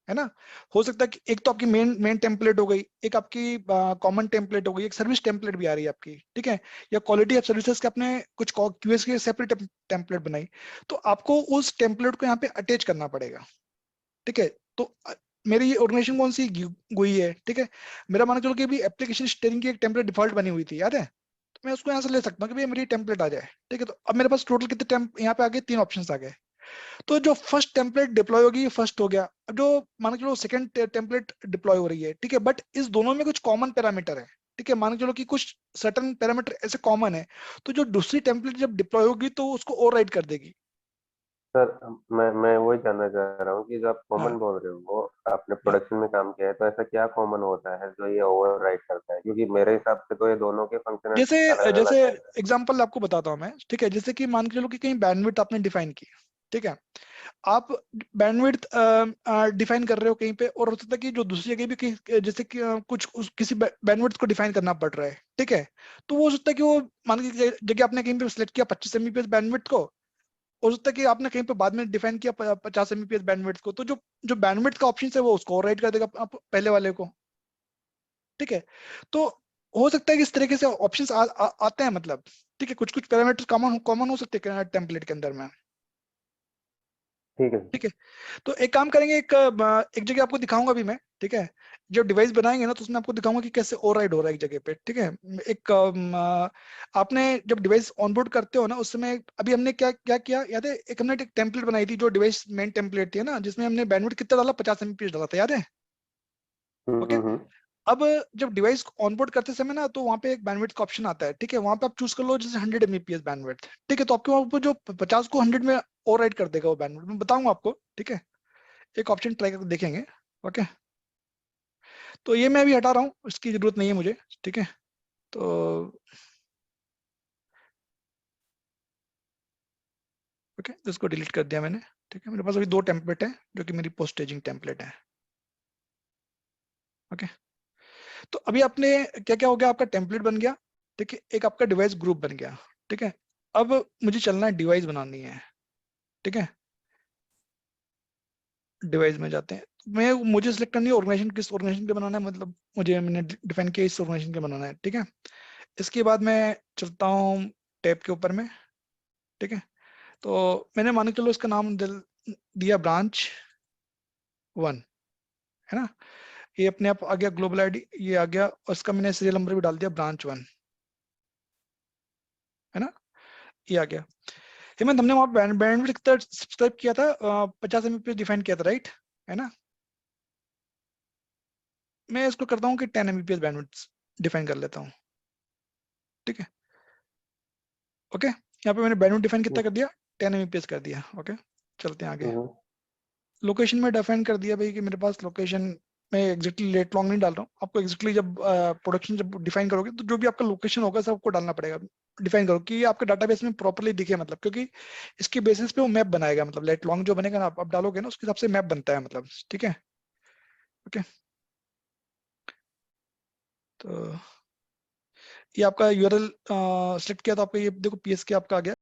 है ना। हो सकता है कि एक तो आपकी मेन टेम्पलेट हो गई, एक आपकी कॉमन टेम्पलेट हो गई, एक सर्विस टेम्पलेट भी आ रही है आपकी, ठीक है, या क्वालिटी ऑफ सर्विसेज के अपने कुछ क्यूएस की सेपरेट टेम्पलेट बनाई, तो आपको उस टेम्पलेट को यहाँ पे अटैच करना पड़ेगा, ठीक है। तो मेरी ऑर्गेनाइजेशन कौन सी गुई है, ठीक है, मेरा माना चलो कि अभी एप्लीकेशन स्टेयरिंग की एक टेम्पलेट डिफॉल्ट बनी हुई थी, याद है, तो मैं उसको यहाँ से ले सकता हूँ कि भैया मेरी टेम्पलेट आ जाए, ठीक है। तो अब मेरे पास टोटल कितने यहाँ पे आ गए, 3 ऑप्शंस आ गए। तो जो फर्स्ट टेम्पलेट डिप्लॉय होगी ये फर्स्ट हो गया। अब जो मान के चलो सेकंड टेम्पलेट डिप्लॉय हो रही है, ठीक है, बट इस दोनों में कुछ कॉमन पैरामीटर है, ठीक है, मान के चलो कि कुछ सर्टन पैरामीटर ऐसे कॉमन है, तो जो दूसरी टेम्पलेट जब डिप्लॉय होगी तो उसको ओवरराइड कर देगी। सर मैं वही जानना चाह रहा हूँ कि जो आप हाँ। कॉमन बोल रहे हो वो आपने प्रोडक्शन में काम किया है, तो ऐसा क्या कॉमन होता है जो ये ओवरराइड करता है? क्योंकि मेरे हिसाब से तो ये दोनों के फंक्शनल जैसे अलग जैसे अलग है। एग्जांपल आपको बताता हूँ मैं, ठीक है। जैसे कि मान के चलो कि कहीं बैंडविड्थ आपने डिफाइन की, ठीक है। आप बैंडविड्थ डिफाइन कर रहे हो कहीं पे, और हो सकता है कि जो दूसरी जगह भी कहीं जैसे कि किसी बैंडविड्थ को डिफाइन करना पड़ रहा है, ठीक है। तो वो हो सकता है कि वो मान के जगह आपने कहीं पे सिलेक्ट किया 25 Mbps बैंडविड्थ को, हो सकता है कि आपने कहीं पे बाद में डिफाइन किया 50 Mbps बैंडविड्थ को, तो जो जो बैंडविड्थ का ऑप्शन है वो उसको ओवरराइड कर देगा आप पहले वाले को, ठीक है। तो हो सकता है कि इस तरीके से ऑप्शंस आते हैं, मतलब ठीक है। कुछ कुछ पैरामीटर कॉमन कॉमन हो सकते हैं टेम्पलेट के अंदर में, ठीक है। ठीक है। तो एक काम करेंगे, एक जगह आपको दिखाऊंगा भी मैं, ठीक है। जब डिवाइस बनाएंगे ना तो उसमें आपको दिखाऊंगा कि कैसे ओवरराइड हो रहा है एक जगह पे, ठीक है। एक आपने जब डिवाइस ऑनबोर्ड करते हो ना उस समय अभी हमने क्या क्या किया याद है? एक हमने एक टेम्पलेट बनाई थी जो डिवाइस मेन टेम्पलेट थी ना, जिसमें हमने बैंडविड्थ कितना डाला, 50 Mbps डाला था, याद है? ओके। हम्म। अब जब डिवाइस ऑनबोर्ड करते समय ना तो वहाँ पे एक बैंडविड्थ का ऑप्शन आता है, ठीक है। वहाँ पे आप चूज कर लो जैसे 100 Mbps बैंडविड्थ, ठीक है। तो आपके वहाँ पे जो 50 को 100 में ओवरराइड कर देगा वो बैंडविड्थ, मैं बताऊंगा आपको, ठीक है। एक ऑप्शन ट्राई करके देखेंगे, ओके। तो ये मैं अभी हटा रहा हूँ, इसकी जरूरत नहीं है मुझे, ठीक है। तो ओके, तो इसको डिलीट कर दिया मैंने, ठीक है। मेरे पास अभी 2 टेम्पलेट है जो कि मेरी पोस्ट स्टेजिंग टेम्पलेट है, ओके। तो अभी आपने क्या क्या हो गया, आपका टेम्पलेट बन गया, ठीक है। एक आपका डिवाइस ग्रुप बन गया, ठीक है। अब मुझे चलना है, डिवाइस बनानी है, ठीक है। डिवाइस में जाते हैं, मुझे सिलेक्ट करनी है ऑर्गेनाइजेशन, किस ऑर्गेनाइजेशन के बनाना है, मतलब मुझे मैंने डिफाइन किया इस ऑर्गेनाइजेशन के बनाना है, ठीक है। इसके बाद मैं चलता हूँ टैब के ऊपर में, ठीक है। तो मैंने मान के चलो इसका नाम दिया ब्रांच 1, है ना। ये अपने आप आ गया, ग्लोबल आईडी ये आ गया, और इसका मैंने सीरियल नंबर भी डाल दिया ब्रांच 1, है ना। ये आ गया। हेमंत, हमने वहाँ बैंडविड्थ कितना सब्सक्राइब किया था, 50 Mbps डिफाइन किया था, राइट, है ना। मैं इसको करता हूँ कि 10 Mbps बैंडविड्थ डिफाइन कर लेता हूँ, ठीक है। ओके, यहाँ पे मैंने बैंडविड्थ डिफाइन कितना कर दिया, 10 Mbps कर दिया, ओके। चलते हैं आगे। हम्म। लोकेशन में डिफाइन कर दिया भाई कि मेरे पास लोकेशन में एग्जैक्टली लेट लॉन्ग नहीं डाल रहा हूँ, आपको एग्जैक्टली जब प्रोडक्शन जब डिफाइन करोगे तो जो भी आपका लोकेशन होगा सब आपको डालना पड़ेगा, डिफाइन करो कि ये आपके डाटाबेस में प्रॉपर्ली दिखे, मतलब क्योंकि इसके बेसिस पे वो मैप बनाएगा, मतलब लेट लॉन्ग जो बनेगा ना आप डालोगे ना उसके हिसाब से मैप बनता है, मतलब, ठीक है। ओके, तो ये आपका यूआरएल सिलेक्ट किया तो आपका ये देखो पीएसके आपका आ गया।